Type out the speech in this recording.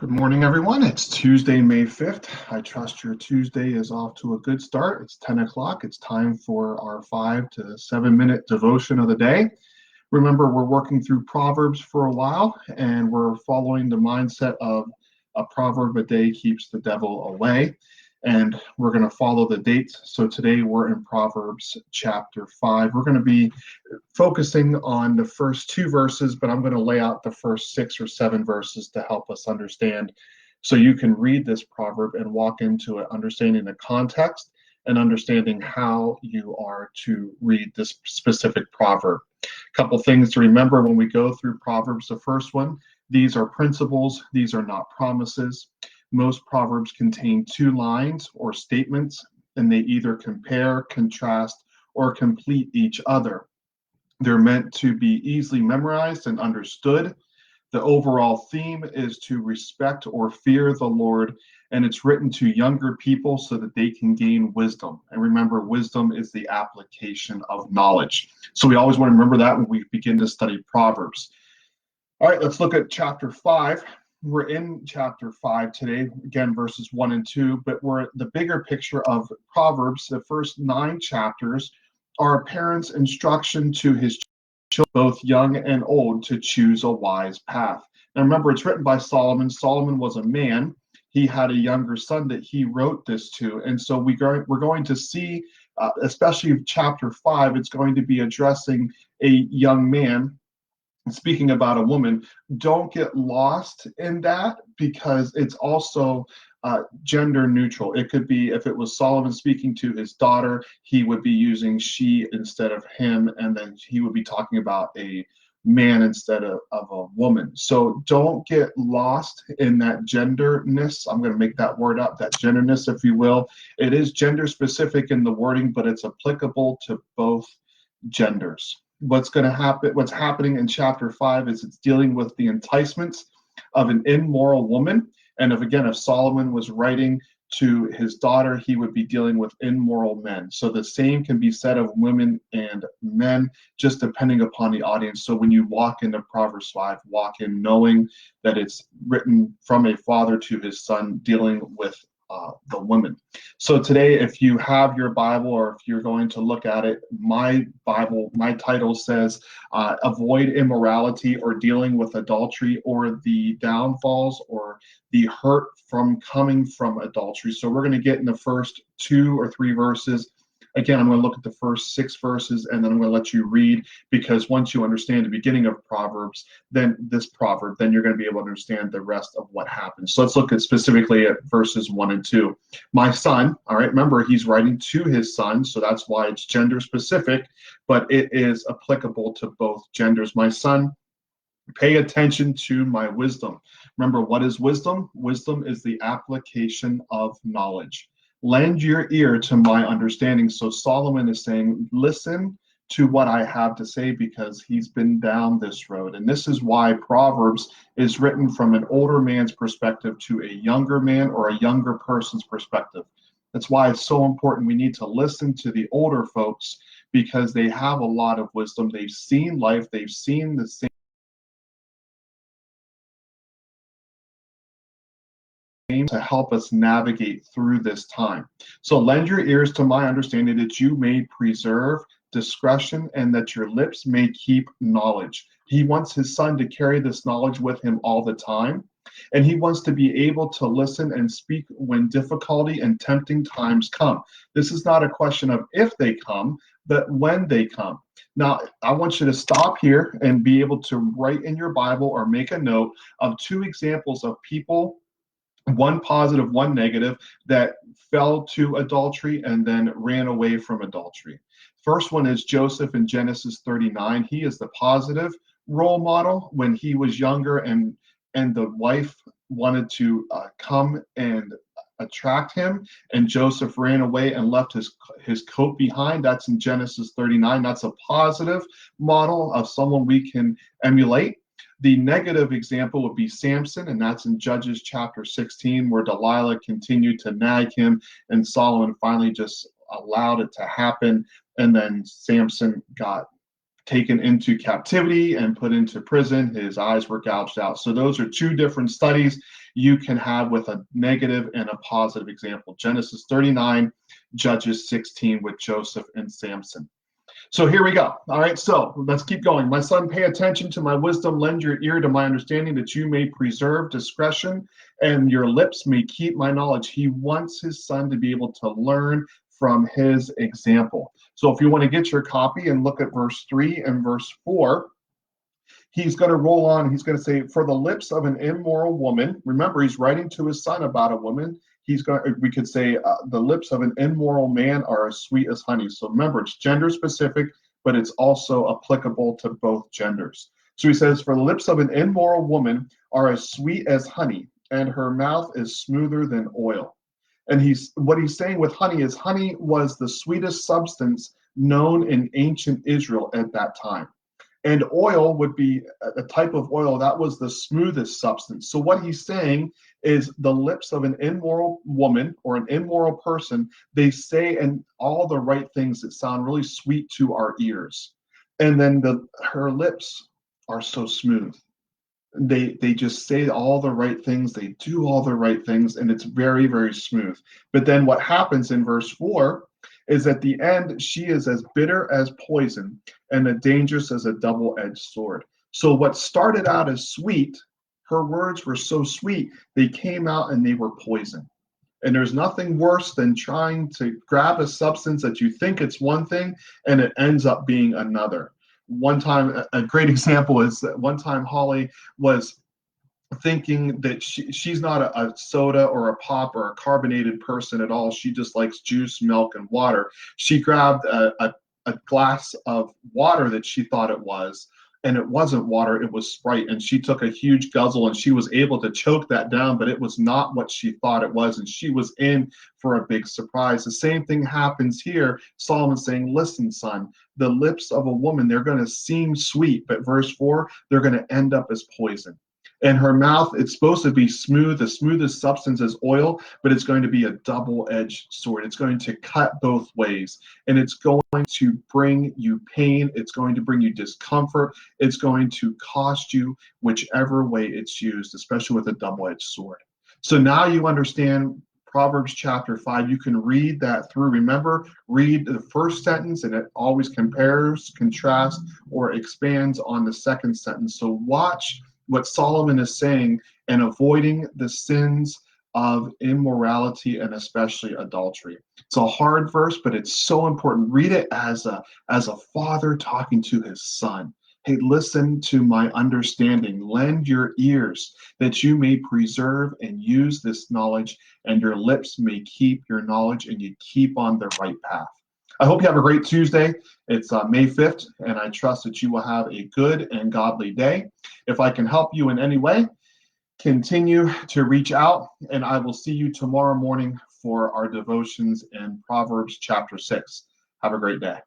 Good morning, everyone. It's Tuesday, May 5th. I trust your Tuesday is off to a good start. It's 10 o'clock. It's time for our 5 to 7 minute devotion of the day. Remember, we're working through Proverbs for a while, and we're following the mindset of a proverb a day keeps the devil away. And we're going to follow the dates. So today we're in Proverbs chapter 5. We're going to be focusing on the first two verses, but I'm going to lay out the first 6 or 7 verses to help us understand. So you can read this proverb and walk into it, understanding the context and understanding how you are to read this specific proverb. A couple things to remember when we go through Proverbs. The first one, these are principles, these are not promises. Most proverbs contain 2 lines or statements, and they either compare, contrast, or complete each other. They're meant to be easily memorized and understood. The overall theme is to respect or fear the Lord, and it's written to younger people so that they can gain wisdom. And remember, wisdom is the application of knowledge. So we always want to remember that when we begin to study Proverbs. All right, let's look at chapter 5. We're in chapter 5 today, again, verses 1 and 2, but we're the bigger picture of Proverbs. The first 9 chapters are a parent's instruction to his children, both young and old, to choose a wise path. Now remember, it's written by Solomon. Solomon was a man. He had a younger son that he wrote this to. And so we're going to see, especially chapter 5, it's going to be addressing a young man. Speaking about a woman, don't get lost in that because it's also gender neutral. It could be, if it was Solomon speaking to his daughter, he would be using she instead of him, and then he would be talking about a man instead of a woman. So don't get lost in that genderness. I'm going to make that word up, that genderness, if you will. It is gender specific in the wording, but it's applicable to both genders. What's happening in chapter 5 is it's dealing with the enticements of an immoral woman. And if Solomon was writing to his daughter, he would be dealing with immoral men. So the same can be said of women and men, just depending upon the audience. So when you walk into Proverbs 5, walk in knowing that it's written from a father to his son dealing with the women. So today, if you have your Bible or if you're going to look at it, my Bible, my title says avoid immorality or dealing with adultery or the downfalls or the hurt from coming from adultery. So we're going to get in the first 2 or 3 verses. Again, I'm going to look at the first 6 verses and then I'm going to let you read, because once you understand the beginning of Proverbs, then you're going to be able to understand the rest of what happens. So let's look at specifically at verses 1 and 2. My son, all right, remember he's writing to his son, so that's why it's gender specific, but it is applicable to both genders. My son, pay attention to my wisdom. Remember, what is wisdom? Wisdom is the application of knowledge. Lend your ear to my understanding. So Solomon is saying, listen to what I have to say, because he's been down this road. And this is why Proverbs is written from an older man's perspective to a younger man or a younger person's perspective. That's why it's so important. We need to listen to the older folks because they have a lot of wisdom. They've seen life. They've seen the same to help us navigate through this time. So lend your ears to my understanding, that you may preserve discretion and that your lips may keep knowledge. He wants his son to carry this knowledge with him all the time. And he wants to be able to listen and speak when difficulty and tempting times come. This is not a question of if they come, but when they come. Now, I want you to stop here and be able to write in your Bible or make a note of 2 examples of people, one positive, one negative, that fell to adultery and then ran away from adultery. First one is Joseph in Genesis 39. He is the positive role model. When he was younger and the wife wanted to come and attract him, and Joseph ran away and left his coat behind. That's in Genesis 39. That's a positive model of someone we can emulate. The negative example would be Samson, and that's in Judges chapter 16, where Delilah continued to nag him, and Solomon finally just allowed it to happen, and then Samson got taken into captivity and put into prison. His eyes were gouged out. So those are two different studies you can have with a negative and a positive example. Genesis 39, Judges 16 with Joseph and Samson. So here we go. All right, so let's keep going. My son, pay attention to my wisdom, lend your ear to my understanding, that you may preserve discretion and your lips may keep my knowledge. He wants his son to be able to learn from his example. So if you want to get your copy and look at verse 3 and verse 4, he's going to roll on. He's going to say, for the lips of an immoral woman. Remember, he's writing to his son about a woman. We could say the lips of an immoral man are as sweet as honey. So remember, it's gender specific, but it's also applicable to both genders. So he says, for the lips of an immoral woman are as sweet as honey, and her mouth is smoother than oil. And what he's saying with honey is honey was the sweetest substance known in ancient Israel at that time. And oil would be a type of oil that was the smoothest substance. So what he's saying is the lips of an immoral woman or an immoral person, they say and all the right things that sound really sweet to our ears. And then her lips are so smooth. They just say all the right things, they do all the right things, and it's very, very smooth. But then what happens in verse 4 is at the end, she is as bitter as poison and as dangerous as a double-edged sword. So what started out as sweet, her words were so sweet, they came out and they were poison. And there's nothing worse than trying to grab a substance that you think it's one thing and it ends up being another. One time, a great example is that one time Holly was thinking that she's not a soda or a pop or a carbonated person at all. She just likes juice, milk, and water. She grabbed a glass of water that she thought it was, and it wasn't water, it was Sprite. And she took a huge guzzle and she was able to choke that down, but it was not what she thought it was. And she was in for a big surprise. The same thing happens here. Solomon's saying, listen, son, the lips of a woman, they're going to seem sweet, but verse 4, they're going to end up as poison. And her mouth, it's supposed to be smooth, the smoothest substance is oil, but it's going to be a double-edged sword. It's going to cut both ways, and it's going to bring you pain. It's going to bring you discomfort. It's going to cost you whichever way it's used, especially with a double-edged sword. So now you understand Proverbs chapter 5. You can read that through. Remember, read the first sentence, and it always compares, contrasts, or expands on the second sentence. So watch what Solomon is saying and avoiding the sins of immorality and especially adultery. It's a hard verse, but it's so important. Read it as a father talking to his son. Hey, listen to my understanding. Lend your ears that you may preserve and use this knowledge, and your lips may keep your knowledge, and you keep on the right path. I hope you have a great Tuesday. It's May 5th, and I trust that you will have a good and godly day. If I can help you in any way, continue to reach out, and I will see you tomorrow morning for our devotions in Proverbs chapter 6. Have a great day.